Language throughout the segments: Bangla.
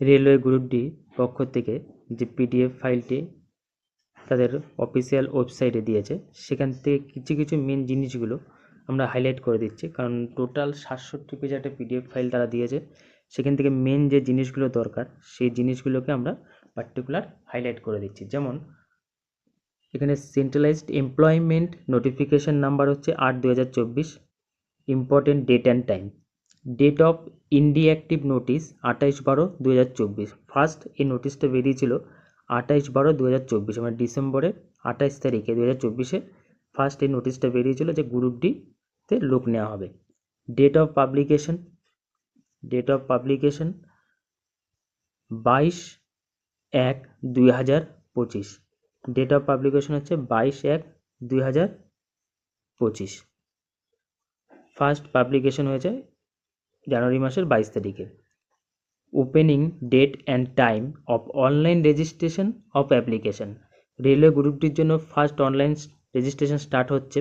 রেলওয়ে গ্রুপ ডি পক্ষ থেকে যে পিডিএফ ফাইলটি তাদের অফিসিয়াল ওয়েবসাইটে দিয়েছে, সেখান থেকে কিছু কিছু মেন জিনিসগুলো আমরা হাইলাইট করে দিচ্ছি, কারণ টোটাল 67 পেজ একটা পিডিএফ ফাইল তারা দিয়েছে। সেখান থেকে মেন যে জিনিসগুলো দরকার সেই জিনিসগুলোকে আমরা পার্টিকুলার হাইলাইট করে দিচ্ছি। যেমন এখানে সেন্ট্রালাইজড এমপ্লয়মেন্ট নোটিফিকেশন নাম্বার হচ্ছে 8/2024, important date and time. Date of indicative notice 28/12/2024। First এই নোটিশটা বেরিয়েছিল 28/12/2024, মানে ডিসেম্বরের 28 তারিখে 2024-এ ফার্স্ট এই নোটিশটা বেরিয়েছিল যে গ্রুপ ডিতে লোক নেওয়া হবে। Date of publication 22/1/2025। Date of publication হচ্ছে 22/1/2025। ফার্স্ট পাবলিকেশন হয়েছে জানুয়ারি মাসের 22 তারিখে। Opening date and time of online registration of application. Railway গ্রুপটির জন্য ফার্স্ট অনলাইন রেজিস্ট্রেশন স্টার্ট হচ্ছে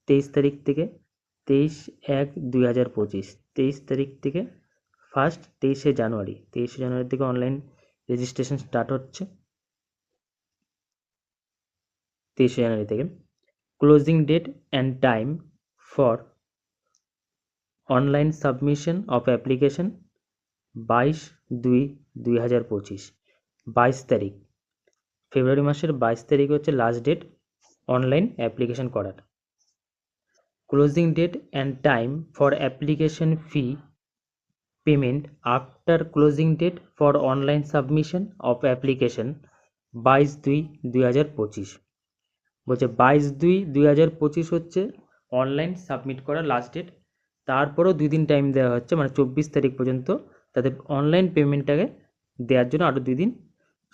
23 তারিখ থেকে, 23/1/2025। 23 তারিখ থেকে ফার্স্ট 23শে জানুয়ারি থেকে অনলাইন রেজিস্ট্রেশন স্টার্ট হচ্ছে 23শে জানুয়ারি থেকে। Closing date and time for online submission of application 22/2/2025। 22 তারিখ, ফেব্রুয়ারি মাসের 22 তারিখ হচ্ছে লাস্ট ডেট অনলাইন অ্যাপ্লিকেশন করার। Closing date and time for application fee payment after closing date for online submission of application 22/2/2025। বলছে 22/2/2025 হচ্ছে অনলাইন সাবমিট করার লাস্ট ডেট। তারপরেও 2 দিন টাইম দেওয়া হচ্ছে, মানে 24 তারিখ পর্যন্ত তাদের অনলাইন পেমেন্টটাকে দেওয়ার জন্য আরও 2 দিন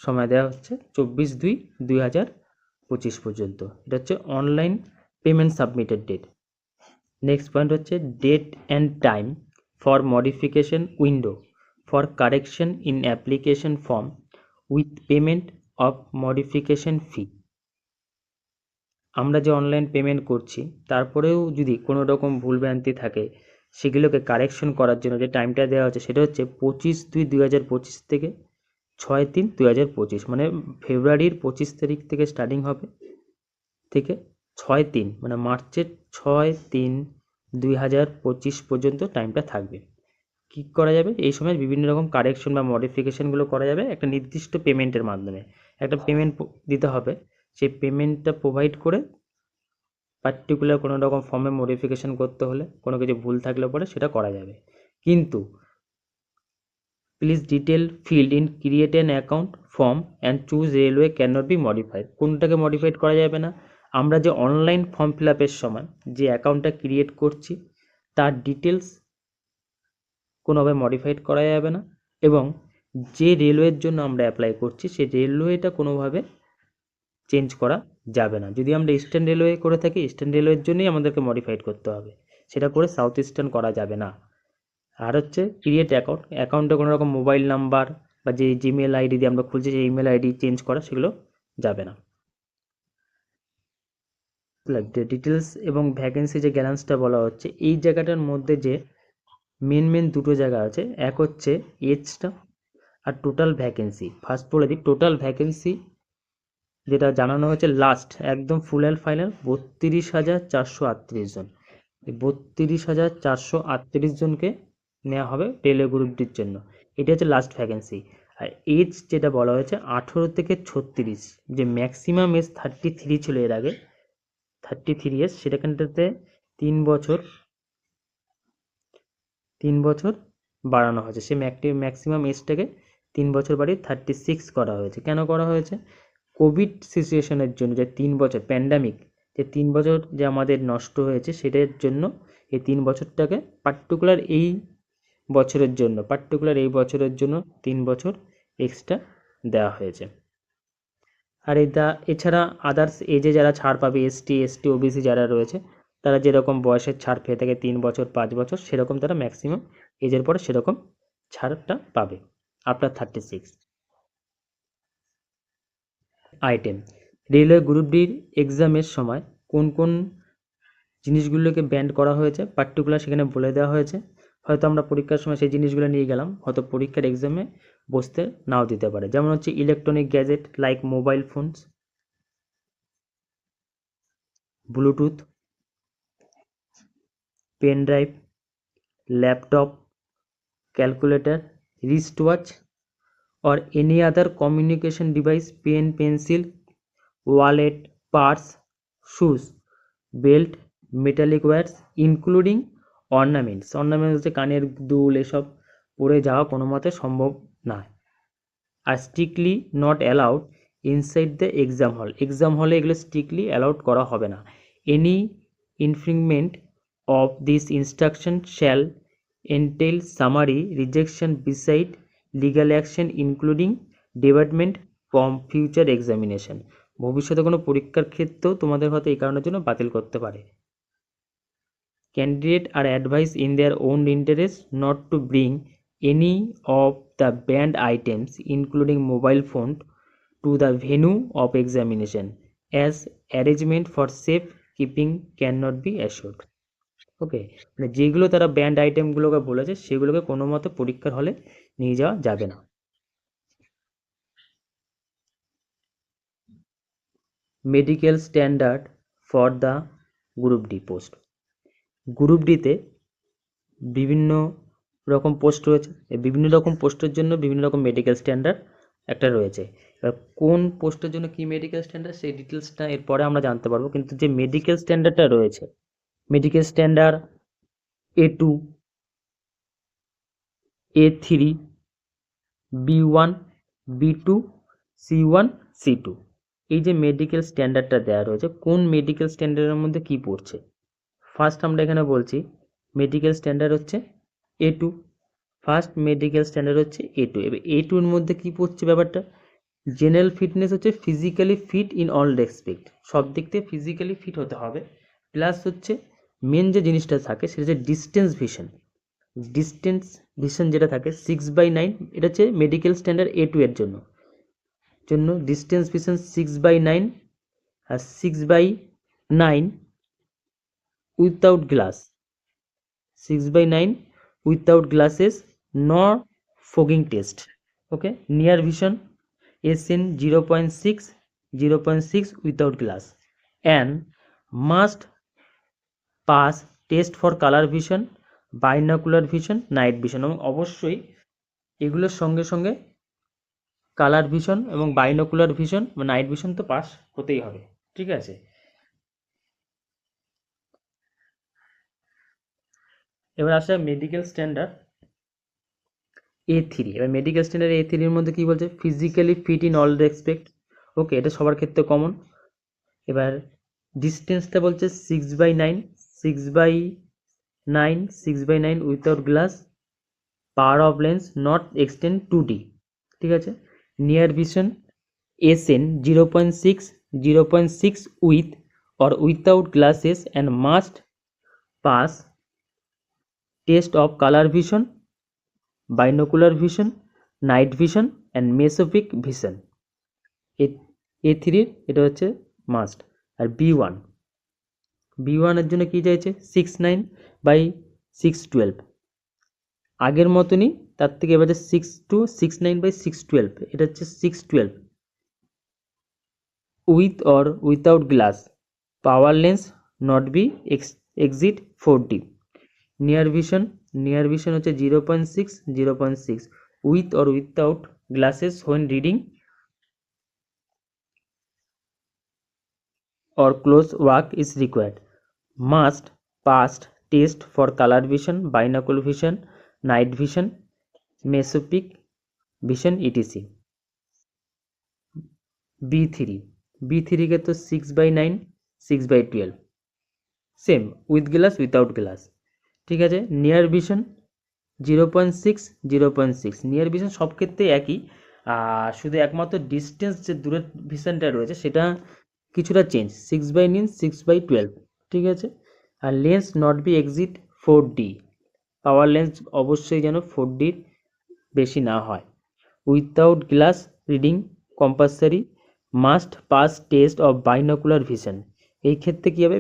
সময় দেওয়া হচ্ছে, 24/2/2025 পর্যন্ত। এটা হচ্ছে online payment submitted date. Next point হচ্ছে date and time for modification window for correction in application form with payment of modification fee. আমরা যে অনলাইন পেমেন্ট করছি তারপরেও যদি কোনো রকম ভুলভ্রান্তি থাকে, সেগুলোকে কারেকশন করার জন্য যে টাইমটা দেওয়া হচ্ছে সেটা হচ্ছে 25/2/2025 থেকে 6/3/2025, মানে ফেব্রুয়ারির 25 তারিখ থেকে স্টার্টিং হবে, থেকে 6/3 মানে মার্চের 6/3/2025 পর্যন্ত টাইমটা থাকবে। কী করা যাবে এই সময়? বিভিন্ন রকম কারেকশন বা মডিফিকেশানগুলো করা যাবে একটা নির্দিষ্ট পেমেন্টের মাধ্যমে। একটা পেমেন্ট দিতে হবে, সেই পেমেন্টটা প্রোভাইড করে পার্টিকুলার কোনো রকম ফর্মে মডিফিকেশান করতে হলে, কোনো কিছু ভুল থাকলে পরে সেটা করা যাবে। কিন্তু please detail field in create an account form and choose railway can not be modified. কোনটাকে মডিফাইড করা যাবে না? আমরা যে অনলাইন ফর্ম ফিল আপের সময় যে অ্যাকাউন্টটা ক্রিয়েট করছি তার ডিটেলস কোনোভাবে মডিফাইড করা যাবে না, এবং যে রেলওয়ের জন্য আমরা অ্যাপ্লাই করছি সেই রেলওয়েটা কোনোভাবে চেঞ্জ করা যাবে না। যদি আমরা ইস্টার্ন রেলওয়ে করে থাকি, ইস্টার্ন রেলওয়ের জন্যই আমাদেরকে মডিফাইড করতে হবে, সেটা করে সাউথ ইস্টার্ন করা যাবে না। আর হচ্ছে ক্রিয়েট অ্যাকাউন্ট, অ্যাকাউন্টে কোনো রকম মোবাইল নাম্বার বা যে জিমেল আইডি দিয়ে আমরা খুলছি সেই ইমেল আইডি চেঞ্জ করা, সেগুলো যাবে না। ডিটেলস এবং ভ্যাকেন্সি যে গ্যালান্সটা বলা হচ্ছে, এই জায়গাটার মধ্যে যে মেন দুটো জায়গা আছে, এক হচ্ছে এজটা আর টোটাল ভ্যাকেন্সি। ফার্স্ট বলে দিই, টোটাল ভ্যাকেন্সি যেটা জানানো হয়েছে লাস্ট একদম ফুল অ্যান্ড ফাইনাল 32,438 জন। এই 32,438 জনকে নেওয়া হবে রেলওয়ে গ্রুপটির জন্য। এটা হচ্ছে লাস্ট ভ্যাকেন্সি। আর এজ যেটা বলা হয়েছে 18 থেকে 36, যে ম্যাক্সিমাম এজ 33 ছিল এর আগে, 33 ইয়ার্স, সেটাখানটাতে 3 বছর বাড়ানো হয়েছে। সে ম্যাক্সিমাম এজটাকে 3 বছর বাড়িয়ে 36 করা হয়েছে। কেন করা হয়েছে? কোভিড সিচুয়েশনের জন্য, যে 3 বছর প্যান্ডামিক, যে 3 বছর যে আমাদের নষ্ট হয়েছে সেটার জন্য এই 3 বছরটাকে পার্টিকুলার এই বছরের জন্য 3 বছর এক্সট্রা দেওয়া হয়েছে। আর এছাড়া আদার্স এজে যারা ছাড় পাবে, এসটি ওবিসি যারা রয়েছে, তারা যেরকম বয়সের ছাড় পেয়ে থাকে 3 বছর 5 বছর, সেরকম তারা ম্যাক্সিমাম এজের পরে সেরকম ছাড়টা পাবে আফটার 36। আইটেম, রেলওয়ে গ্রুপ ডির এক্সামের সময় কোন কোন জিনিসগুলোকে ব্যান্ড করা হয়েছে পার্টিকুলার সেখানে বলে দেওয়া হয়েছে। হয়তো আমরা পরীক্ষার সময় সেই জিনিসগুলো নিয়ে গেলাম, হয়তো পরীক্ষার এক্সামে বসতে নাও দিতে পারে। যেমন হচ্ছে electronic gadget like mobile phones, Bluetooth, pen drive, laptop, calculator, wrist watch or any other communication device, pen, pencil, wallet, purse, shoes, belt, metallic wires, including ornaments. ornaments হচ্ছে কানের দুল, এসব পরে যাওয়া কোনো মতে সম্ভব নয়। আর strictly not allowed inside the exam hall. Exam হলে এগুলো স্ট্রিক্টলি অ্যালাউড করা হবে না। Any infringement of this instruction shall entail summary rejection beside legal action including department from future examination. ভবিষ্যতে কোনো পরীক্ষার ক্ষেত্রেও তোমাদের হয়তো এই কারণের জন্য বাতিল করতে পারে। Candidate are advise in their own interest not to bring any of the banned items including mobile phone to the venue of examination as arrangement for safe keeping cannot be assured. ওকে, মানে যেগুলো তারা ব্যান্ড আইটেমগুলোকে বলেছে সেগুলোকে কোনো মতে পরীক্ষার হলে নিয়ে যাওয়া যাবে না। Medical standard for the group D post. Group ডিতে বিভিন্ন রকম পোস্ট রয়েছে, বিভিন্ন রকম পোস্টের জন্য বিভিন্ন রকম মেডিকেল স্ট্যান্ডার্ড একটা রয়েছে। এবার কোন পোস্টের জন্য কি মেডিকেল স্ট্যান্ডার্ড সেই ডিটেলসটা এরপরে আমরা জানতে পারবো, কিন্তু যে মেডিকেল স্ট্যান্ডার্ডটা রয়েছে, medical standard A2, A3, B1, B2, C1, C2, এই যে মেডিকেল স্ট্যান্ডার্ডটা দেওয়া রয়েছে, কোন মেডিকেল স্ট্যান্ডার্ডের মধ্যে কি পড়ছে। ফার্স্ট আমরা এখানে বলছি মেডিকেল স্ট্যান্ডার্ড হচ্ছে A2, ফার্স্ট মেডিকেল স্ট্যান্ডার্ড হচ্ছে A2। এবার A2 এর মধ্যে কি পড়ছে ব্যাপারটা, জেনারেল ফিটনেস হচ্ছে physically fit in all respect, সব দিক থেকে ফিজিক্যালি ফিট হতে হবে। প্লাস হচ্ছে মেন যে জিনিসটা থাকে সেটা হচ্ছে ডিস্টেন্স ভিশন। ডিস্টেন্স ভিশন যেটা থাকে 6/9, এটা হচ্ছে মেডিকেল স্ট্যান্ডার্ড A2 এর জন্য ডিস্টেন্স ভিশন 6/9 আর 6/9 without glass, 6/9 without glasses, not fogging test. Okay, near vision SN 0.6 without glass and must pass test for color vision, binocular vision, night vision, এবং অবশ্যই এগুলোর সঙ্গে সঙ্গে কালার ভিশন এবং বাইনোকুলার ভিশন বা নাইট ভিশন তো পাস হতেই হবে। ঠিক আছে, এবার আসে মেডিকেল স্ট্যান্ডার্ড A3। এবার মেডিকেল স্ট্যান্ডার্ড A3 এর মধ্যে কি বলছে, physically fit in all respect. Okay, এটা সবার ক্ষেত্রে কমন। এবার ডিস্টেন্সটা বলছে 6/9 without glass, power of lens not extend 2D। ঠিক আছে, near vision SN 0.6 with or without glasses and must pass test of color vision, binocular vision, night vision and mesopic vision। A3 এটা হচ্ছে মাস্ট। আর B1 এর জন্য কি চাইছে 6/9/612, আগের মতনই, তার থেকে এবার 6/9/612, এটা হচ্ছে 612 with or without glass, power lens not be exit 4D। Near vision হচ্ছে 0.6 with or without glasses when reading or close work is required, must pass test for color vision, binocular vision, night vision, mesopic vision etc। B3 के तो 6/9 6/12 same with glass without glass. ঠিক আছে, নিয়ার ভিশন 0.6 নিয়ার ভিশন সব ক্ষেত্রে একই, শুধু একমাত্র ডিস্টেন্স যে দূরের ভিশনটা রয়েছে সেটা কিছুটা চেঞ্জ, 6/9 6/12। ঠিক আছে, আর lens not be exit 4D, power lens অবশ্যই যেন 4Dর বেশি না হয়। Without glass reading compulsory, must pass test of binocular vision. এই ক্ষেত্রে কী হবে,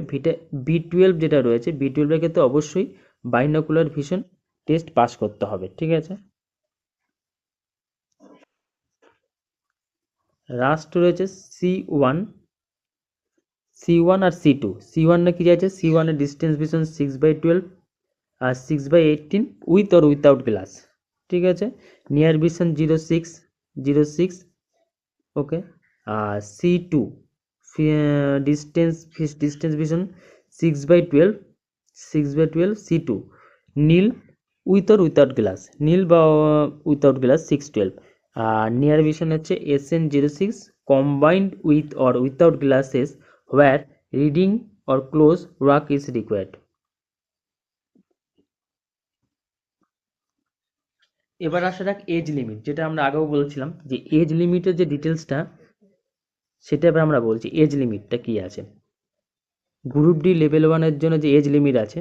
B12 যেটা রয়েছে B12 এর ক্ষেত্রে অবশ্যই বাইনোকুলার ভিশন টেস্ট পাস করতে হবে, ঠিক আছে। লাস্ট রয়েছে C1, C1 আর C2। C1 কি আছে, C1 এর ডিস্টেন্স ভিশন 6/12 আর 6/18 উইথ অর উইথাউট গ্লাস, ঠিক আছে। Near vision 0.6 okay. আর C2 distance vision 6/12 C2 nil with or without glass, nil বা উইথাউট গ্লাস 6/12। আর নিয়ার ভিশন হচ্ছে SN06 combined with or without glasses where reading or close work is required. এবার আসা যাক এজ লিমিট, যেটা আমরা আগেও বলছিলাম যে এজ লিমিটের যে ডিটেলসটা সেটা এবার আমরা বলছি এজ লিমিটটা কি আছে। গ্রুপ ডি লেভেল 1-এর জন্য যে এজ লিমিট আছে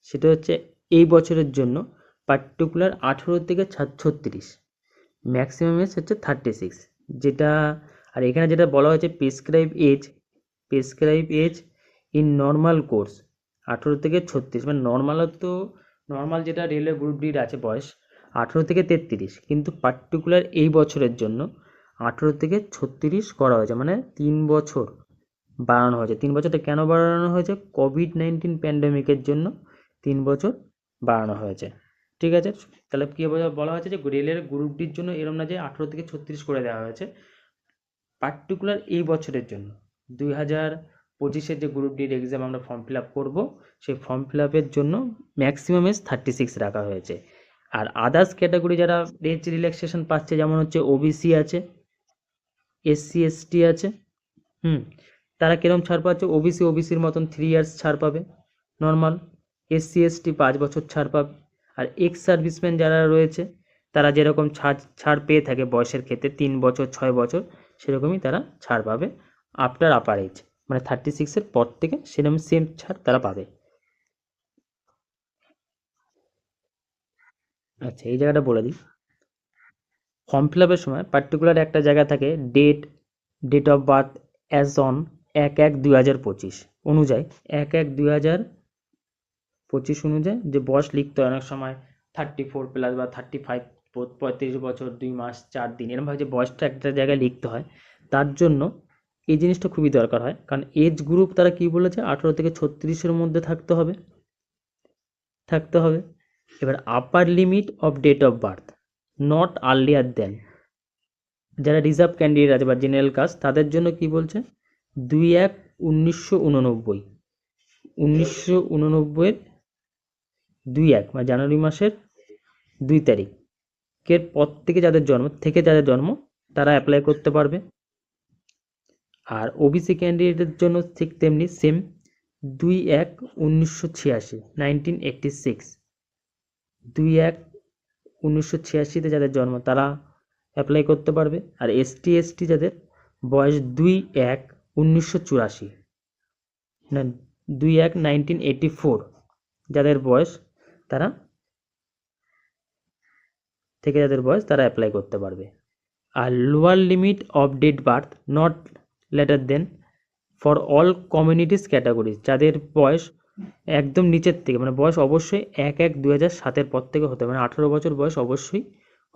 সেটা হচ্ছে এই বছরের জন্য পার্টিকুলার 18 থেকে 36, ম্যাক্সিমাম এজ হচ্ছে 36, যেটা। আর এখানে যেটা বলা হয়েছে prescribe age in normal course 18 থেকে 36, মানে নর্মাল যেটা রেলওয়ে গ্রুপ ডির আছে বয়স 18 থেকে 33, কিন্তু পার্টিকুলার এই বছরের জন্য 18 থেকে 36 করা হয়েছে, মানে 3 বছর বাড়ানো হয়েছে। 3 বছরটা কেন বাড়ানো হয়েছে? কোভিড-19 প্যান্ডেমিকের জন্য 3 বছর বাড়ানো হয়েছে, ঠিক আছে। তাহলে কী বলা হয়েছে যে রেলের গ্রুপ ডির জন্য এরম না যে 18 থেকে 36 করে দেওয়া হয়েছে, পার্টিকুলার এই বছরের জন্য 2025-এর যে গ্রুপ ডির এক্সাম আমরা ফর্ম ফিল আপ করবো, সেই ফর্ম ফিল আপের জন্য ম্যাক্সিমাম এজ 36 রাখা হয়েছে। আর আদার্স ক্যাটাগরি যারা এজ রিল্যাক্সেশন পাচ্ছে, যেমন হচ্ছে ওবিসি আছে, SC ST আছে, তারা কিরম ছাড় পাচ্ছে? ওবিসির মতন 3 ইয়ার্স ছাড় পাবে নর্মাল। SC ST 5 বছর ছাড় পাবে। আর এক্স সার্ভিসম্যান যারা রয়েছে তারা যেরকম ছাড় পেয়ে থাকে বয়সের ক্ষেত্রে 3 বছর 6 বছর, সেরকমই তারা ছাড় পাবে আফটার আপার এজ, মানে 36-এর পর থেকে সেরকম সেম ছাড় তারা পাবে। আচ্ছা, এই জায়গাটা বলে দিই। ফর্ম ফিল আপের সময় পার্টিকুলার একটা জায়গা থাকে date of birth as on 1/1/2025 অনুযায়ী, 1/1/2025 অনুযায়ী যে বয়স লিখতে হয় অনেক সময় 34+ বা 35, 35 বছর 2 মাস 4 দিন, এরকমভাবে যে বয়সটা একটা জায়গায় লিখতে হয়, তার জন্য এই জিনিসটা খুবই দরকার হয়। কারণ এজ গ্রুপ তারা কি বলেছে, 18 থেকে 36-এর মধ্যে থাকতে হবে। এবার upper limit of date of birth not earlier than, যারা রিজার্ভ ক্যান্ডিডেট আছে বা জেনারেল কাস্ট তাদের জন্য কি বলছে, 2/1/1989, 1989-এর 2/1 মানে জানুয়ারি মাসের 2 তারিখের পর থেকে যাদের জন্ম তারা অ্যাপ্লাই করতে পারবে। আর ওবিসি ক্যান্ডিডেটের জন্য ঠিক তেমনি সেম, 2/1/1986, 1986, 2/1/1986-তে যাদের জন্ম তারা অ্যাপ্লাই করতে পারবে। আর ST ST যাদের বয়স 2/1/1984, না 2/1/1984 যাদের বয়স তারা অ্যাপ্লাই করতে পারবে। আর lower limit of date birth not later than for all communities categories, যাদের বয়স একদম নিচের থেকে, মানে বয়স অবশ্যই 1/1/2007-এর পর থেকে হতে হবে, মানে 18 বছর বয়স অবশ্যই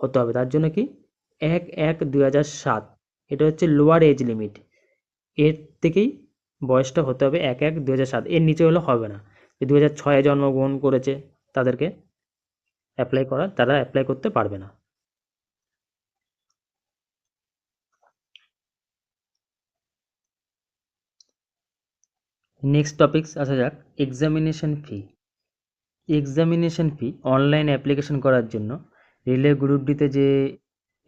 হতে হবে। তার জন্য কি 1/1/2007 এটা হচ্ছে লোয়ার এজ লিমিট, এর থেকেই বয়সটা হতে হবে 1/1/2007, এর নিচে হলে হবে না। যে 2006-এ জন্মগ্রহণ করেছে তাদেরকে তারা অ্যাপ্লাই করতে পারবে না। নেক্সট টপিকস আসা যাক, এক্সামিনেশন ফি অনলাইন অ্যাপ্লিকেশন করার জন্য রেলের গ্রুপ ডিতে যে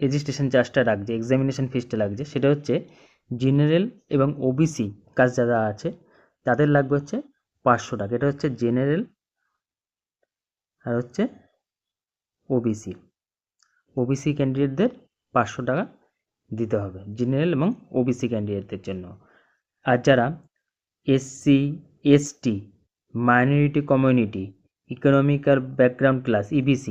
রেজিস্ট্রেশন চার্জটা লাগছে, এক্সামিনেশন ফিসটা লাগছে, সেটা হচ্ছে জেনারেল এবং ওবিসি কাজ যারা আছে তাদের লাগবে হচ্ছে 500 টাকা। এটা হচ্ছে জেনারেল আর হচ্ছে ওবিসি ক্যান্ডিডেটদের 500 টাকা দিতে হবে, জেনারেল এবং ওবিসি ক্যান্ডিডেটদের জন্য। আর যারা SC ST minority community economical background class EBC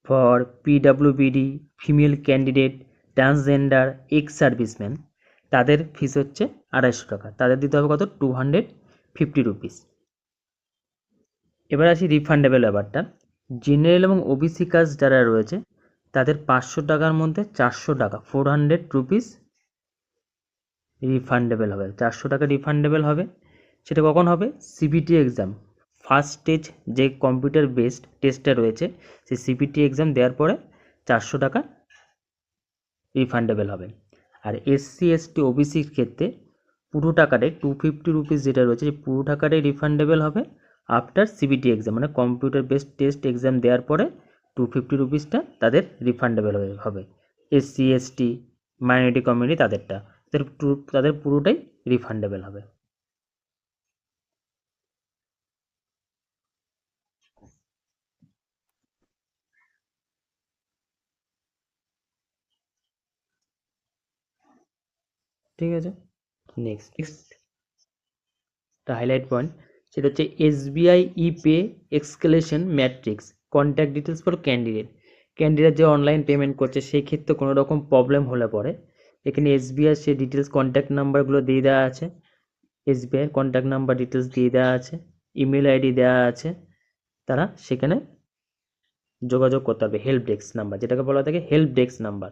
for PWBD female candidate transgender ex serviceman, তাদের ফিস হচ্ছে 250 টাকা, তাদের দিতে হবে কত, 250 রুপিস। এবার আসি রিফান্ডেবল ব্যাপারটা, জেনারেল এবং ওবিসি কাস্ট যারা রয়েছে তাদের 500 টাকার মধ্যে 400 টাকা 400 রুপিস রিফান্ডেবল হবে, 400 টাকা রিফান্ডেবল হবে। সেটা কখন হবে? সিবিটি এক্সাম ফার্স্ট স্টেজ যে কম্পিউটার বেসড টেস্টটা রয়েছে সেই সিবিটি এক্সাম দেওয়ার পরে 400 টাকা রিফান্ডেবল হবে। আর এসসি এসটি ওবিসির ক্ষেত্রে পুরো টাকাটাই 250 রুপিস যেটা রয়েছে সেই পুরো টাকাটাই রিফান্ডেবল হবে আফটার সিবিটি এক্সাম, মানে কম্পিউটার বেসড টেস্ট এক্সাম দেওয়ার পরে 250 রুপিসটা তাদের রিফান্ডেবল হবে। এসসি এসটি মাইনরিটি কমিউনিটি তাদেরটা তাদের পুরোটাই রিফান্ডেবল হবে। ঠিক আছে, নেক্সট হাইলাইট পয়েন্ট সেটা হচ্ছে SBI e pay escalation matrix contact details for candidate যে অনলাইন পেমেন্ট করছে সেই ক্ষেত্রে কোনো রকম প্রবলেম হলে পরে এখানে এসবিআই সে ডিটেলস কন্ট্যাক্ট নাম্বারগুলো দিয়ে দেওয়া আছে, এসবিআই কন্ট্যাক্ট নাম্বার ডিটেলস দিয়ে দেওয়া আছে, ইমেল আইডি দেওয়া আছে, তারা সেখানে যোগাযোগ করতে হবে। হেল্প ডেস্ক নাম্বার যেটাকে বলা থাকে হেল্প ডেস্ক নাম্বার,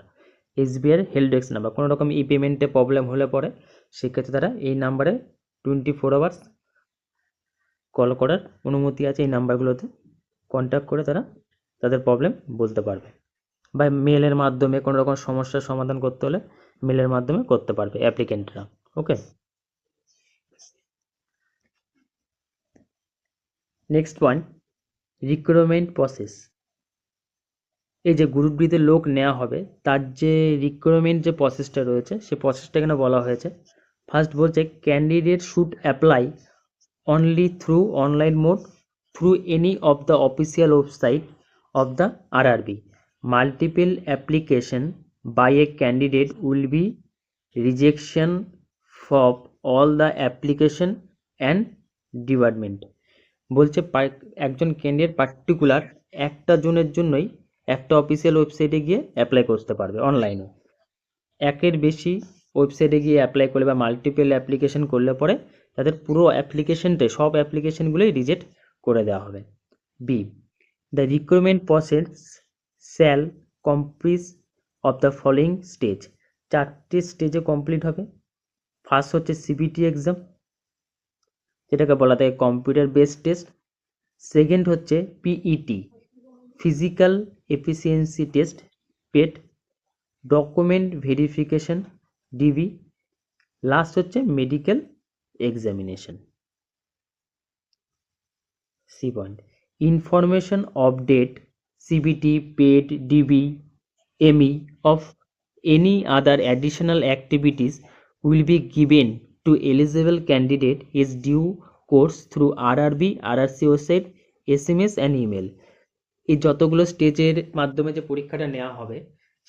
এসবিআইয়ের হেল্প ডেস্ক নাম্বার। কোনো রকম ই পেমেন্টে প্রবলেম হলে পরে সেক্ষেত্রে তারা এই নাম্বারে 24 আওয়ার্স কল করার অনুমতি আছে। এই নাম্বারগুলোতে কন্ট্যাক্ট করে তারা তাদের প্রবলেম বলতে পারবে, বা মেলের মাধ্যমে কোনো রকম সমস্যার সমাধান করতে হলে মেলের মাধ্যমে করতে পারবে অ্যাপ্লিকেন্টরা। ওকে, নেক্সট পয়েন্ট রিক্রুটমেন্ট প্রসেস। এই যে গ্রুপ ডিতে লোক নেওয়া হবে তার যে রিক্রুটমেন্ট যে প্রসেসটা রয়েছে সেই প্রসেসটা এখানে বলা হয়েছে। ফার্স্ট বলছে candidate should apply only through online mode through any of the official website of the RRB. Multiple application by a candidate will be rejection of all the application and department. বলছে একজন ক্যান্ডিডেট পার্টিকুলার একটা জনের জন্যই একটা অফিসিয়াল ওয়েবসাইটে গিয়ে অ্যাপ্লাই করতে পারবে অনলাইনে। একের বেশি ওয়েবসাইটে গিয়ে অ্যাপ্লাই করলে বা মাল্টিপল অ্যাপ্লিকেশন করলে পরে তাদের পুরো অ্যাপ্লিকেশনটাই সব অ্যাপ্লিকেশনগুলোই রিজেক্ট করে দেওয়া হবে। Be the recruitment process shall complete of the following stage. 4টে স্টেজে কমপ্লিট হবে। ফার্স্ট হচ্ছে সিবিটি এক্সাম যেটাকে বলা থাকে কম্পিউটার বেসড টেস্ট। সেকেন্ড হচ্ছে PET physical efficiency test PET. Document verification DV. Last হচ্ছে medical examination. C point information of date CBT PET DV ME of any other additional activities will be given to eligible candidate is due course through RRB, RRC website, SMS and email. এই যতগুলো স্টেজের মাধ্যমে যে পরীক্ষাটা নেওয়া হবে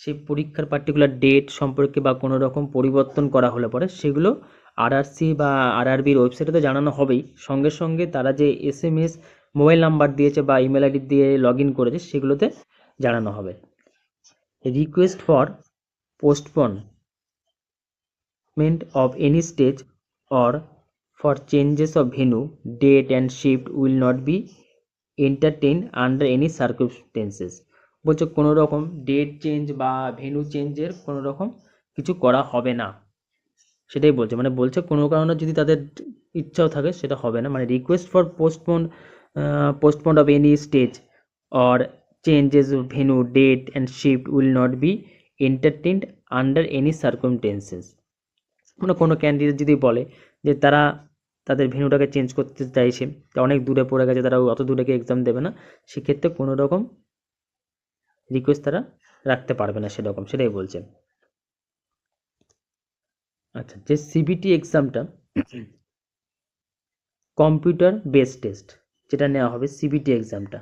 সেই পরীক্ষার পার্টিকুলার ডেট সম্পর্কে বা কোনো রকম পরিবর্তন করা হলে পরে সেগুলো আরআরসি বা আরআরবির ওয়েবসাইটে তো জানানো হবেই, সঙ্গে সঙ্গে তারা যে SMS মোবাইল নাম্বার দিয়েছে বা ইমেল আইডি দিয়ে লগ ইন করেছে সেগুলোতে জানানো হবে। Request for postponement of any stage or for changes of venue, date and shift will not be entertained under any circumstances. বলছে কোনো রকম ডেট চেঞ্জ বা ভেনু চেঞ্জের কোনো রকম কিছু করা হবে না, সেটাই বলছে। মানে বলছে কোনো কারণে যদি তাদের ইচ্ছাও থাকে সেটা হবে না। মানে request for postpone of any stage or changes of venue, date and shift will not be entertained under any circumstances. মানে কোনো ক্যান্ডিডেট যদি বলে যে তারা তাদের ভেন্যুটাকে চেঞ্জ করতে চাইছে, অনেক দূরে পড়ে গেছে, তারা অত দূরে গিয়ে এক্সাম দেবে না, সেক্ষেত্রে কোনো রকম রিকোয়েস্ট তারা রাখতে পারবে না সেরকম, সেটাই বলছে। আচ্ছা, যে সিবিটি এক্সামটা কম্পিউটার বেসড টেস্ট যেটা নেওয়া হবে সিবিটি এক্সামটা,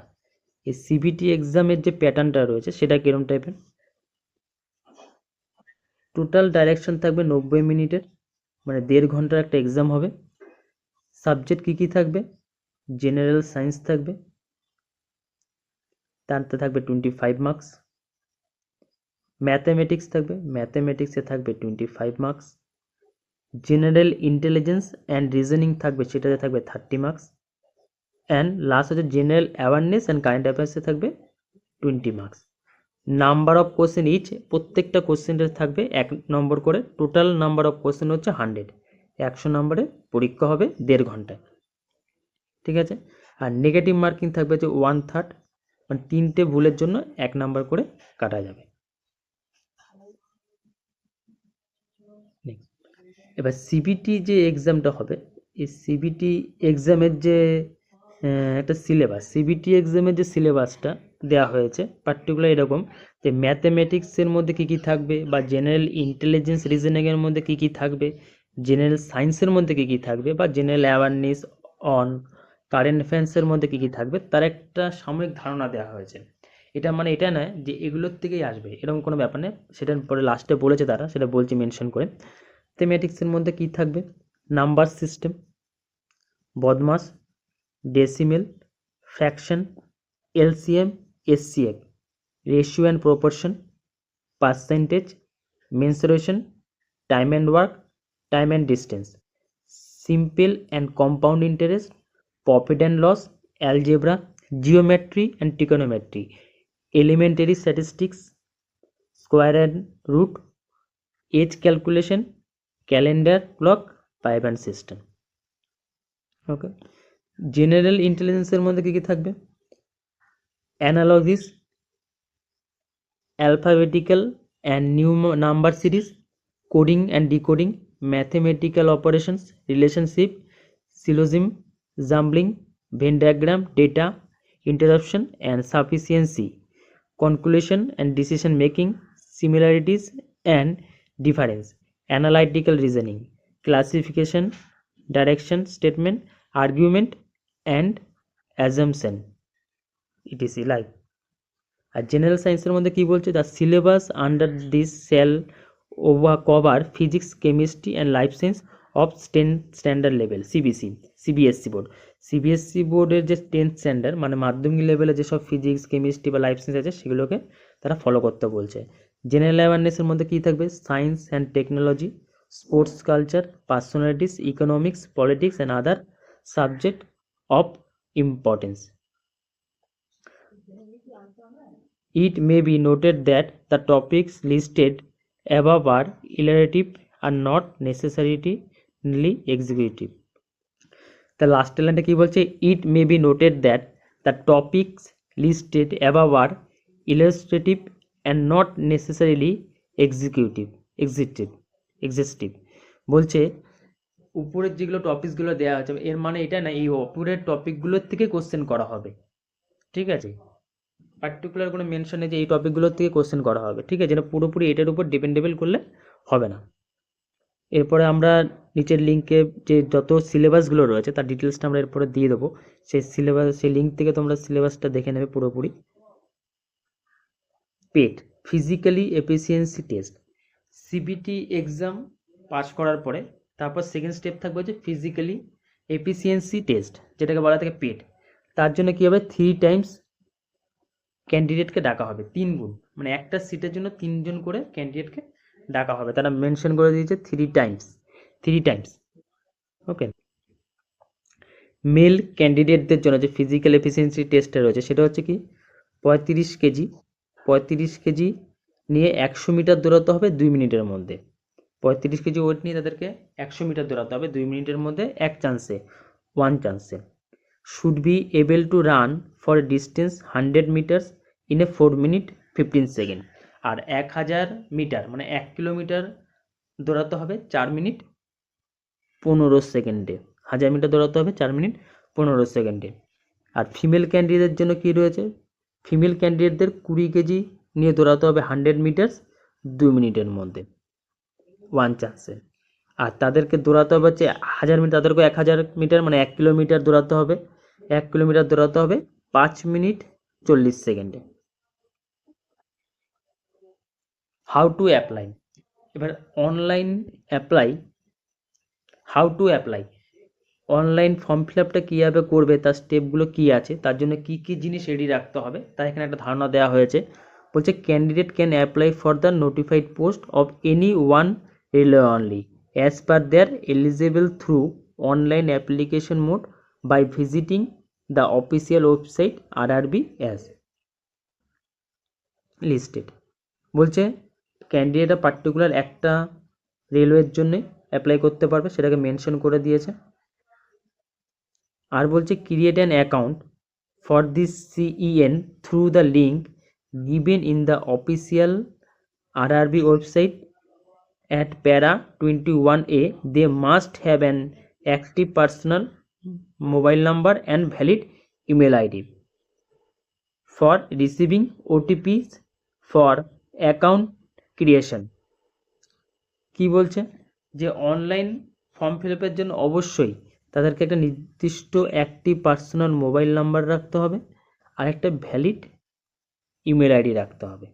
এই সিবিটি এক্সামের যে প্যাটার্নটা রয়েছে সেটা কিরম টাইপের। টোটাল ডাইরেকশন থাকবে 90 মিনিটের, মানে 1.5 ঘন্টার একটা এক্সাম হবে। সাবজেক্ট কী কী থাকবে? জেনারেল সায়েন্স থাকবে, তারতে থাকবে 25 মার্কস। ম্যাথামেটিক্স থাকবে, ম্যাথামেটিক্সে থাকবে 25 marks. General intelligence and reasoning থাকবে, সেটাতে থাকবে 30 মার্কস। অ্যান্ড লাস্ট হচ্ছে জেনারেল অ্যাওয়ারনেস অ্যান্ড কারেন্ট অ্যাফেয়ার্সে থাকবে 20 marks. Number of question each, প্রত্যেকটা কোশ্চেনের থাকবে 1 নম্বর করে। টোটাল নাম্বার অফ কোশ্চেন হচ্ছে 100, 100 নম্বরে পরীক্ষা হবে 1.5 ঘন্টায়, ঠিক আছে। আর নেগেটিভ মার্কিং থাকবে যে 1/3, মানে 3টে ভুলের জন্য 1 নাম্বার করে কাটা যাবে। এবার সিবিটি যে এক্সামটা হবে, এই সিবিটি এক্সামের যে একটা সিলেবাস, সিবিটি এক্সামের যে সিলেবাসটা দেওয়া হয়েছে পার্টিকুলার এরকম যে ম্যাথমেটিক্সের মধ্যে কী কী থাকবে, বা জেনারেল ইন্টেলিজেন্স রিজনিংয়ের মধ্যে কী কী থাকবে, জেনারেল সায়েন্সের মধ্যে কী কী থাকবে, বা জেনারেল অ্যাওয়ারনেস অন কারেন্ট অ্যাফেয়ার্সের মধ্যে কী কী থাকবে, তার একটা সাময়িক ধারণা দেওয়া হয়েছে। এটা মানে এটা নয় যে এগুলোর থেকেই আসবে, এরকম কোনো ব্যাপার নেই, সেটা পরে লাস্টে বলেছে তারা, সেটা বলছি মেনশন করে। ম্যাথমেটিক্সের মধ্যে কী থাকবে, number system, BODMAS, decimal, fraction, LCM, SCF, ratio and proportion, percentage, mensuration, time and work, time and distance, simple and compound interest, profit and loss, algebra, geometry and trigonometry, elementary statistics, square and root, age calculation, calendar clock, pipe and system. Okay, general ইন্টেলিজেন্সের মধ্যে কী কী থাকবে, analogies, alphabetical and new number series, coding and decoding, mathematical operations, relationship, syllogism, jumbling, Venn diagram, data interruption and sufficiency, conclusion and decision making, similarities and difference, analytical reasoning, classification, direction statement, argument and assumption, etc like. আর জেনারেল সায়েন্সের মধ্যে কী বলছে, the syllabus under this shall cover physics, chemistry and life science of standard level, CBSE board. CBSE বোর্ডের যে 10th স্ট্যান্ডার্ড মানে মাধ্যমিক লেভেলে যেসব ফিজিক্স, কেমিস্ট্রি বা লাইফ সায়েন্স আছে সেগুলোকে তারা ফলো করতে বলছে। জেনারেল অ্যাওয়ারনেসের মধ্যে কী থাকবে, science and technology, sports culture, personalities, economics, politics and other subject of importance. It may be noted that the topics listed above are illustrative and not necessarily executive. The last line কি বলছে, it may be noted that the topics listed above are illustrative and not necessarily exhaustive. বলছে উপরের যেগুলো টপিকসগুলো দেওয়া আছে এর মানে এটা না এই উপরের টপিকগুলোর থেকে কোশ্চেন করা হবে, ঠিক আছে। পার্টিকুলার কোনো মেনশন নেই যে এই টপিকগুলোর থেকে কোশ্চেন করা হবে, ঠিক আছে, যেটা পুরোপুরি এটার উপর ডিপেন্ডেবল করলে হবে না। এরপরে আমরা নিচের লিঙ্কে যে যত সিলেবাসগুলো রয়েছে তার ডিটেলসটা আমরা এরপরে দিয়ে দেবো, সেই লিঙ্ক থেকে তোমরা সিলেবাসটা দেখে নেবে পুরোপুরি। PET, physically efficiency test, CBT exam pass করার পরে তারপর সেকেন্ড স্টেপ থাকবে হচ্ছে ফিজিক্যালি এফিসিয়েন্সি টেস্ট, যেটাকে বলা থাকে পেট। তার জন্য কী হবে, 3 টাইমস ক্যান্ডিডেটকে ডাকা হবে, 3 গুণ, মানে একটা সিটের জন্য 3 জন করে ক্যান্ডিডেটকে ডাকা হবে, তারা মেনশন করে দিয়েছে 3 টাইমস। ওকে, মেল ক্যান্ডিডেটদের জন্য যে ফিজিক্যাল এফিসিয়েন্সি টেস্টটা রয়েছে সেটা হচ্ছে কি 35 কেজি নিয়ে 100 মিটার দৌড়াতে হবে 2 মিনিটের মধ্যে। 35 কেজি ওয়েট নিয়ে তাদেরকে 100 মিটার দৌড়াতে হবে 2 মিনিটের মধ্যে, ওয়ান চান্সে। Should be able to run for a distance 100 metres in a 4 minute 15 second. আর 1000 মিটার মানে 1 কিলোমিটার দৌড়াতে হবে 4 মিনিট 15 সেকেন্ডে। 1000 মিটার দৌড়াতে হবে 4 মিনিট 15 সেকেন্ডে। আর ফিমেল ক্যান্ডিডেটদের জন্য কী রয়েছে, ফিমেল ক্যান্ডিডেটদের 20 কেজি নিয়ে দৌড়াতে হবে 100 মিটার্স 2 মিনিটের মধ্যে, ওয়ান চান্সে। আর তাদেরকে দৌড়াতে হবে হচ্ছে 1000 মিটার, তাদেরকে 1000 মিটার মানে 1 কিলোমিটার দৌড়াতে হবে, 1 কিলোমিটার দৌড়াতে হবে 5 মিনিট 40 সেকেন্ডে। হাউ টু অ্যাপ্লাই, এবার online apply online form feel আপটা কীভাবে করবে, তার স্টেপগুলো কী আছে, তার জন্য কী কী জিনিস রেডি রাখতে হবে তার এখানে একটা ধারণা দেওয়া হয়েছে। বলছে candidate can apply for the notified post of any one railway only as per their eligible through online application mode by visiting the official website RRB as listed। বলছে ক্যান্ডিডেটরা পার্টিকুলার একটা রেলওয়ের জন্য অ্যাপ্লাই করতে পারবে, সেটাকে মেনশন করে দিয়েছে। আর বলছে create an account for this CEN through the link given in the official RRB website at para 21A. They must have an active personal mobile number and valid email ID for receiving OTPs for account creation। কি বলছে যে অনলাইন ফর্ম ফিল আপের জন্য অবশ্যই তাদেরকে একটা নির্দিষ্ট অ্যাক্টিভ পার্সোনাল মোবাইল নাম্বার রাখতে হবে আর একটা ভ্যালিড ইমেল আইডি রাখতে হবে।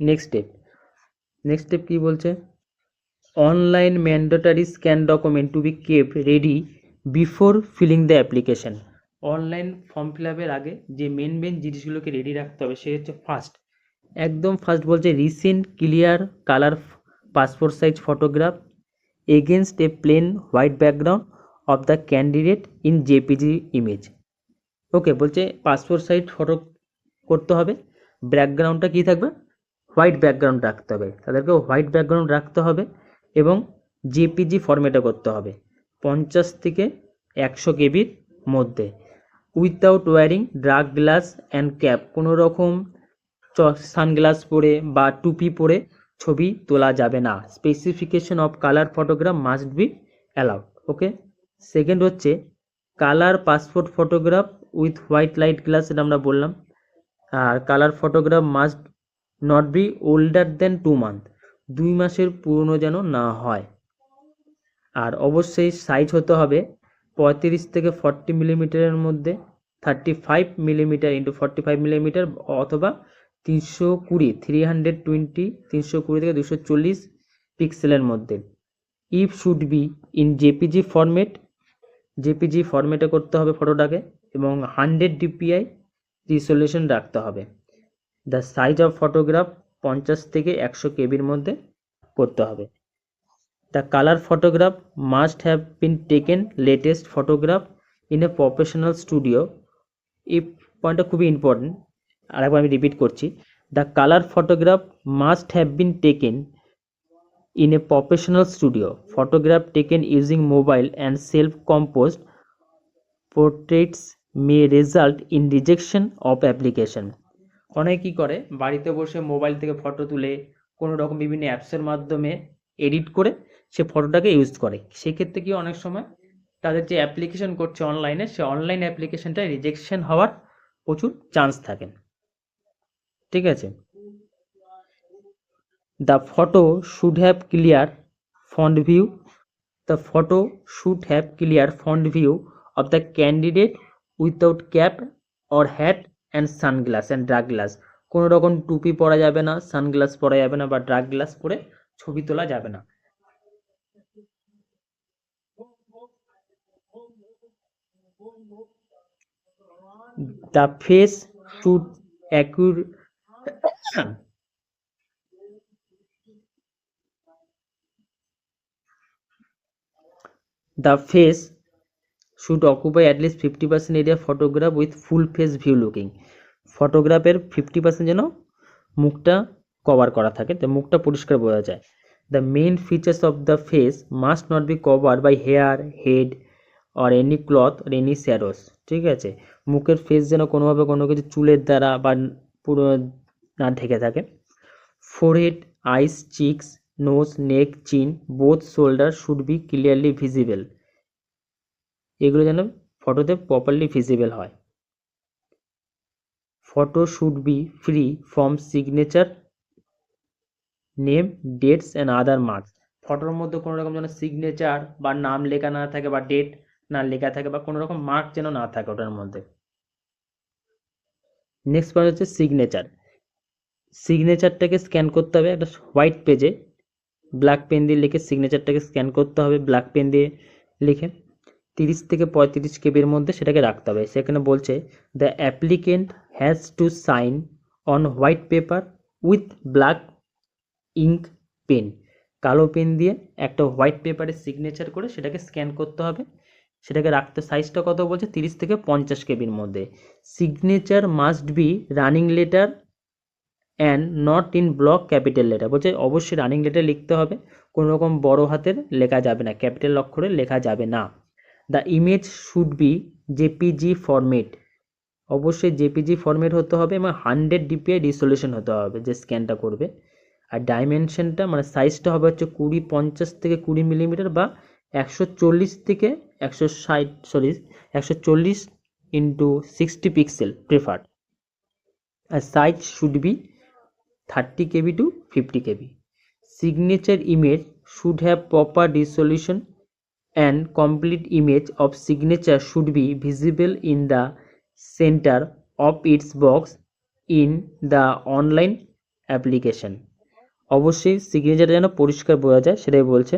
নেক্সট স্টেপ কি বলছে, online mandatory scan document to be kept ready before filling the application. Online form fill আপের আগে যে মেন জিনিসগুলোকে রেডি রাখতে হবে সে হচ্ছে একদম ফার্স্ট বলছে recent clear colour passport size photograph against a plain white background of the candidate in JPG image. Okay, বলছে পাসপোর্ট সাইজ ফটো করতে হবে, ব্যাকগ্রাউন্ডটা কী থাকবে, হোয়াইট ব্যাকগ্রাউন্ড রাখতে হবে, তাদেরকে হোয়াইট ব্যাকগ্রাউন্ড রাখতে হবে এবং জেপিজি ফরম্যাটে করতে হবে 50 থেকে 100 কেবির মধ্যে, without wearing dark glass and cap. কোনো রকম সানগ্লাস পরে বা টুপি পরে ছবি তোলা যাবে না। Specification of colour photograph must be allowed. Okay, second হচ্ছে colour passport photograph with white light glass, এটা আমরা বললাম। আর colour photograph must not be older than 2 month, 2 মাসের পুরনো যেন না হয়। আর অবশ্যই সাইজ হতে হবে 35 থেকে 40 মিলিমিটারের মধ্যে, 35 মিলিমিটার ইন্টু 45 মিলিমিটার অথবা 320 থেকে 240 পিক্সেলের মধ্যে। If should be in JPG format, JPG ফরম্যাটে করতে হবে ফটোটাকে এবং 100 DPI রিজলিউশন রাখতে হবে। দ্য সাইজ অফ ফটোগ্রাফ 50 থেকে 100 কেবির মধ্যে করতে হবে। The colour photograph must have been taken latest photograph in a professional studio. এই পয়েন্টটা খুবই ইম্পর্টেন্ট, আরেকবার আমি রিপিট করছি। The colour photograph must have been taken in a professional studio. Photograph taken using mobile and self-composed portraits may result in rejection of application. অনেকে কী করে, বাড়িতে বসে মোবাইল থেকে ফটো তুলে কোনো রকম বিভিন্ন অ্যাপসের মাধ্যমে এডিট করে সে ফটোটাকে ইউজ করে। সেক্ষেত্রে কি অনেক সময় তাদের যে অ্যাপ্লিকেশন করছে অনলাইনে, সে অনলাইন অ্যাপ্লিকেশনটা রিজেকশন হওয়ার প্রচুর চান্স থাকে। ঠিক আছে, the photo should have clear front view. The photo should have clear front view of the candidate without cap or hat and sunglass and dark glass. কোনো রকম টুপি পরা যাবে না, সানগ্লাস পরা যাবে না বা ডার্ক গ্লাস পরে ছবি তোলা যাবে না। The face should accurate The face should occupy at least 50% area photograph with full face view looking. ফটোগ্রাফের 50% যেন মুখটা কভার করা থাকে, তো মুখটা পরিষ্কার বোঝা যায়। The main features of the face must not be cover by hair, head or any cloth or any shadows. ঠিক আছে, মুখের ফেস যেন কোনোভাবে কোনো কিছু চুলের দ্বারা বা পুরো না ঢেকে থাকে। ফোরহেড, আইস, চিকস, নোজ, নেক, চিন, both shoulder should be clearly visible. এগুলো যেন ফটোতে প্রপারলি ভিজিবল হয়। Photo should be free from signature, name, dates and other marks. ফটোর মধ্যে কোনো রকম যেন সিগনেচার বা নাম লেখা না থাকে বা ডেট না লেখা থাকে বা কোনো রকম মার্ক যেন না থাকে ওটার মধ্যে। নেক্সট পয়েন্ট হচ্ছে সিগনেচার। সিগনেচারটাকে স্ক্যান করতে হবে একটা হোয়াইট পেজে, ব্ল্যাক পেন দিয়ে লিখে সিগনেচারটাকে স্ক্যান করতে হবে, ব্ল্যাক পেন দিয়ে লিখে 30 থেকে 35 কেবির মধ্যে সেটাকে রাখতে হবে। সেখানে বলছে the applicant has to sign on white paper with black ink pen. কালো পেন দিয়ে একটা হোয়াইট পেপারে সিগনেচার করে সেটাকে স্ক্যান করতে হবে, সেটাকে রাখতে, সাইজটা কত বলছে 30 থেকে 50 কেবির মধ্যে। Signature must be running letter and not in block capital letter, বলছে অবশ্যই রানিং লেটার লিখতে হবে, কোনো রকম বড় হাতের লেখা যাবে না, ক্যাপিটাল অক্ষরে লেখা যাবে না। The image should be JPG format, অবশ্যই জেপিজি ফরম্যাট হতে হবে এবং 100 DPI রিসোলিউশন হতে হবে যে স্ক্যানটা করবে। আর ডাইমেনশনটা মানে সাইজটা হবে হচ্ছে 50 থেকে 20 মিলিমিটার বা 140 থেকে 140 ইন্টু 60 পিক্সেল প্রেফার্ড। আর size should be 30 KB to 50 KB. Signature image should have proper resolution and complete image of signature should be visible in the center of its box in the online application. অবশ্যই সিগনেচারটা যেন পরিষ্কার বোঝা যায় সেটাই বলছে।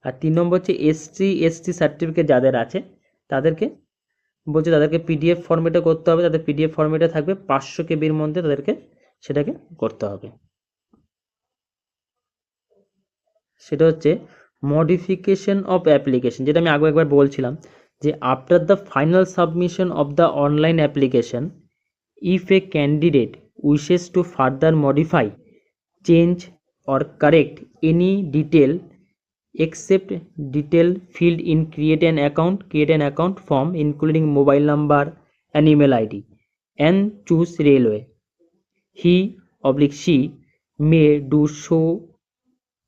আর 3 নম্বর হচ্ছে SC/ST সার্টিফিকেট যাদের আছে তাদেরকে বলছে তাদেরকে PDF ফরম্যাটে করতে হবে, তাদের PDF ফরম্যাটে থাকবে 500 KBর মধ্যে তাদেরকে সেটাকে করতে হবে। সেটা হচ্ছে মডিফিকেশন অফ অ্যাপ্লিকেশন, যেটা আমি আগে একবার বলছিলাম যে after the final submission of the online application if A candidate wishes to further modify, change or correct any detail except detail field in create an account form including mobile number and email ID and choose railway, he/she may do so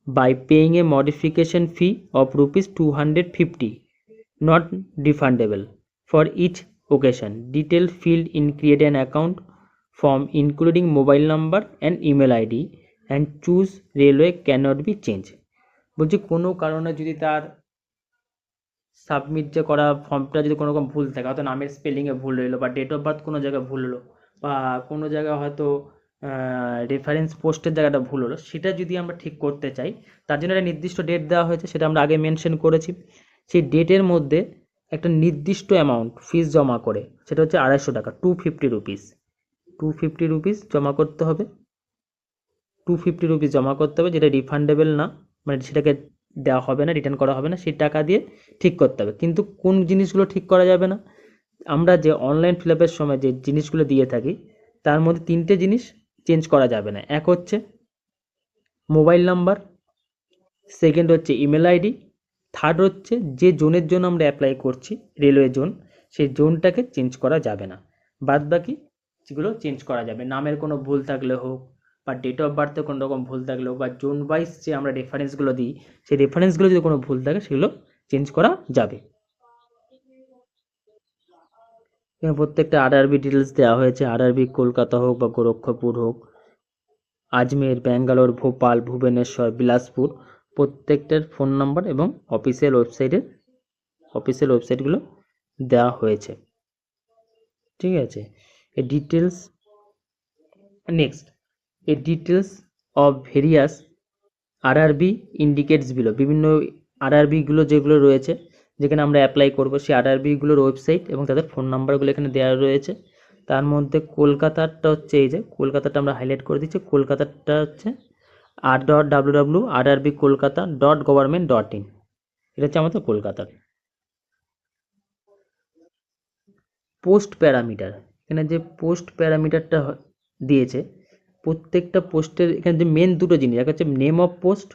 by paying a modification fee of rupees 250 not refundable for each occasion. Detail field in create an account form including mobile number and email ID and choose railway cannot be changed. বলছি কোনো কারণে যদি তার সাবমিট যে করা ফর্মটা যদি কোনো রকম ভুল থাকে, হয়তো নামের স্পেলিংয়ে ভুল রইলো বা ডেট অফ বার্থ কোনো জায়গায় ভুল হলো বা কোনো জায়গায় হয়তো রেফারেন্স পোস্টের জায়গাটা ভুল হলো, সেটা যদি আমরা ঠিক করতে চাই তার জন্য একটা নির্দিষ্ট ডেট দেওয়া হয়েছে, সেটা আমরা আগে মেনশন করেছি। সেই ডেটের মধ্যে একটা নির্দিষ্ট অ্যামাউন্ট ফিস জমা করে, সেটা হচ্ছে 250 টাকা, 250 রুপিস, 250 রুপিস জমা করতে হবে, 250 রুপিস জমা করতে হবে, যেটা রিফান্ডেবল না, মানে সেটাকে দেওয়া হবে না, রিটার্ন করা হবে না, সেই টাকা দিয়ে ঠিক করতে হবে। কিন্তু কোন জিনিসগুলো ঠিক করা যাবে না, আমরা যে অনলাইন ফিল আপের সময় যে জিনিসগুলো দিয়ে থাকি তার মধ্যে 3টে জিনিস চেঞ্জ করা যাবে না। এক হচ্ছে মোবাইল নাম্বার, সেকেন্ড হচ্ছে ইমেল আইডি, থার্ড হচ্ছে যে জোনের জন্য আমরা অ্যাপ্লাই করছি রেলওয়ে জোন, সেই জোনটাকে চেঞ্জ করা যাবে না। বাদ বাকি যেগুলো চেঞ্জ করা যাবে, নামের কোনো ভুল থাকলে হোক বা ডেট অফ বার্থে কোনো রকম ভুল থাকলে হোক বা জোন ওয়াইজ যে আমরা রেফারেন্সগুলো দিই সেই রেফারেন্সগুলো যদি কোনো ভুল থাকে সেগুলো চেঞ্জ করা যাবে। প্রত্যেকটা আরআরবি ডিটেলস দেওয়া হয়েছে, আরআরবি কলকাতা হোক বা গোরক্ষপুর হোক, আজমের, ব্যাঙ্গালোর, ভোপাল, ভুবনেশ্বর, বিলাসপুর, প্রত্যেকটার ফোন নাম্বার এবং অফিসিয়াল ওয়েবসাইটগুলো দেওয়া হয়েছে। ঠিক আছে, এই ডিটেলস নেক্সট, এই details of various RRB indicates below, বিভিন্ন আরআরবিগুলো যেগুলো রয়েছে যেখানে আমরা অ্যাপ্লাই করব সেই আরআরবিগুলোর ওয়েবসাইট এবং তাদের ফোন নাম্বারগুলো এখানে দেওয়া রয়েছে। তার মধ্যে কলকাতারটা হচ্ছে এই যে কলকাতাটা আমরা হাইলাইট করে দিচ্ছি, কলকাতারটা হচ্ছে r.www.rrbkolkata.government.in, এটা হচ্ছে আমাদের কলকাতার। পোস্ট প্যারামিটার, এখানে যে পোস্ট প্যারামিটারটা দিয়েছে প্রত্যেকটা পোস্টের এখানে যে মেন দুটো জিনিস, এক হচ্ছে নেম অফ পোস্ট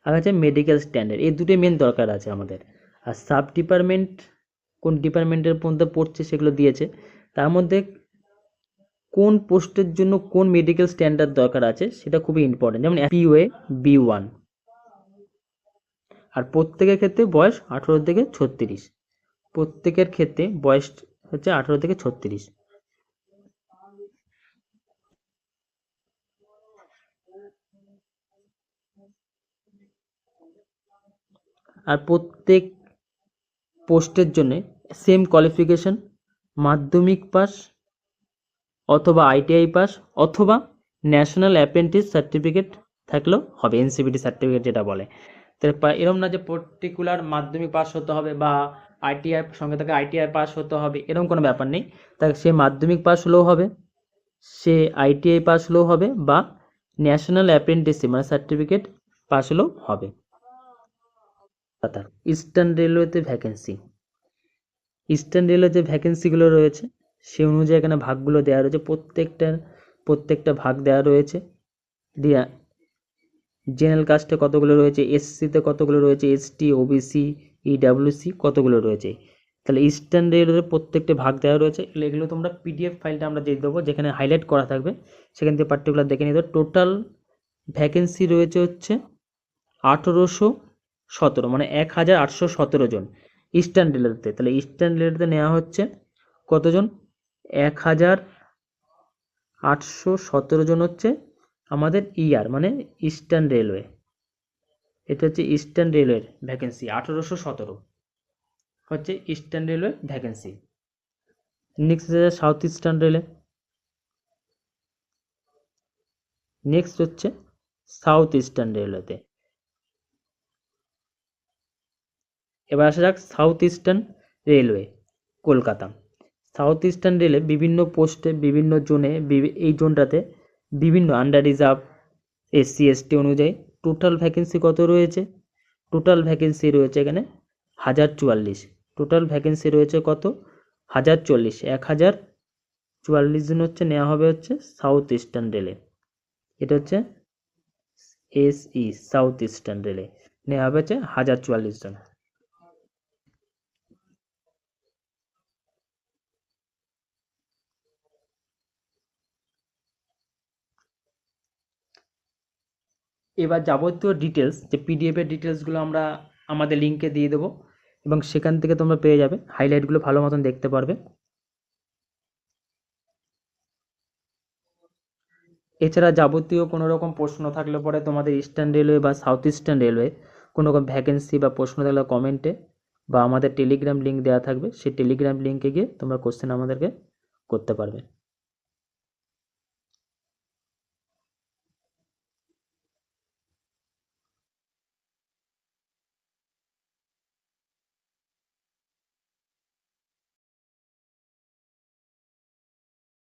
আর হচ্ছে মেডিকেল স্ট্যান্ডার্ড, এই দুটোই মেন দরকার আছে আমাদের। আর সাব ডিপার্টমেন্ট কোন ডিপার্টমেন্টের মধ্যে পড়ছে সেগুলো দিয়েছে, তার মধ্যে কোন পোস্টের জন্য কোন মেডিকেল স্ট্যান্ডার্ড দরকার আছে সেটা খুবই ইম্পর্টেন্ট, যেমন POA B1। আর প্রত্যেকের ক্ষেত্রে বয়স 18 থেকে 36, প্রত্যেকের ক্ষেত্রে বয়স হচ্ছে 18 থেকে 36। আর প্রত্যেক পোস্টের জন্য সেম কোয়ালিফিকেশন, মাধ্যমিক পাস অথবা ITI পাস অথবা ন্যাশনাল অ্যাপ্রেন্টিস সার্টিফিকেট থাকলেও হবে, NCVT সার্টিফিকেট যেটা বলে। তো এরকম না যে পার্টিকুলার মাধ্যমিক পাস হতে হবে বা ITI সঙ্গে থাকে ITI পাস হতে হবে, এরকম কোনো ব্যাপার নেই। তাই সে মাধ্যমিক পাস হলেও হবে, সে ITI পাস হলেও হবে বা ন্যাশনাল অ্যাপ্রেন্টিসশিপ মানে সার্টিফিকেট পাস হলেও হবে। ইস্টার্ন রেলওয়েতে ভ্যাকেন্সি, ইস্টার্ন রেলওয়ে যে ভ্যাকেন্সিগুলো রয়েছে সে অনুযায়ী এখানে ভাগগুলো দেওয়া রয়েছে, প্রত্যেকটা ভাগ দেওয়া রয়েছে। দিয়া জেনারেল কাস্টে কতগুলো রয়েছে, এসসিতে কতগুলো রয়েছে, এসটি, ওবিসি, ইডাব্লিউসি কতগুলো রয়েছে। তাহলে ইস্টার্ন রেলওয়ের প্রত্যেকটা ভাগ দেওয়া রয়েছে। এগুলো তোমরা পিডিএফ ফাইলটা আমরা দিয়ে দেবো, যেখানে হাইলাইট করা থাকবে সেখান থেকে পার্টিকুলার দেখে নিতে। টোটাল ভ্যাকেন্সি রয়েছে হচ্ছে 1817, মানে 1817 জন ইস্টার্ন রেলওয়েতে। তাহলে ইস্টার্ন রেলওয়েতে নেওয়া হচ্ছে কতজন, 1817 জন হচ্ছে আমাদের মানে ইস্টার্ন রেলওয়ে। এটা হচ্ছে ইস্টার্ন রেলওয়ের ভ্যাকেন্সি, 1817 হচ্ছে ইস্টার্ন রেলওয়ে ভ্যাকেন্সি। নেক্সট হচ্ছে সাউথ ইস্টার্ন রেলওয়ে। নেক্সট হচ্ছে সাউথ ইস্টার্ন রেলওয়েতে। এবার আসা যাক south eastern railway Kolkata. South eastern রেলে বিভিন্ন পোস্টে, বিভিন্ন জোনে, এই জোনটাতে বিভিন্ন আন্ডার রিজার্ভ, এসসি এসটি অনুযায়ী টোটাল ভ্যাকেন্সি কত রয়েছে, টোটাল ভ্যাকেন্সি রয়েছে এখানে 1044। টোটাল ভ্যাকেন্সি রয়েছে কত, 1044, 1044 জন হচ্ছে নেওয়া হবে হচ্ছে সাউথ ইস্টার্ন রেলে। এটা হচ্ছে এসই সাউথ ইস্টার্ন রেলে নেওয়া হবে হচ্ছে 1044 জন। এবার যাবতীয় ডিটেলস, যে পিডিএফের ডিটেলসগুলো আমরা আমাদের লিঙ্কে দিয়ে দেবো এবং সেখান থেকে তোমরা পেয়ে যাবে, হাইলাইটগুলো ভালো মতন দেখতে পারবে। এছাড়া যাবতীয় কোনো রকম প্রশ্ন থাকলে পরে তোমাদের ইস্টার্ন রেলওয়ে বা সাউথ ইস্টার্ন রেলওয়ে কোনো রকম ভ্যাকেন্সি বা প্রশ্ন থাকলে কমেন্টে বা আমাদের টেলিগ্রাম লিঙ্ক দেওয়া থাকবে, সেই টেলিগ্রাম লিঙ্কে গিয়ে তোমরা কোশ্চেন আমাদেরকে করতে পারবে।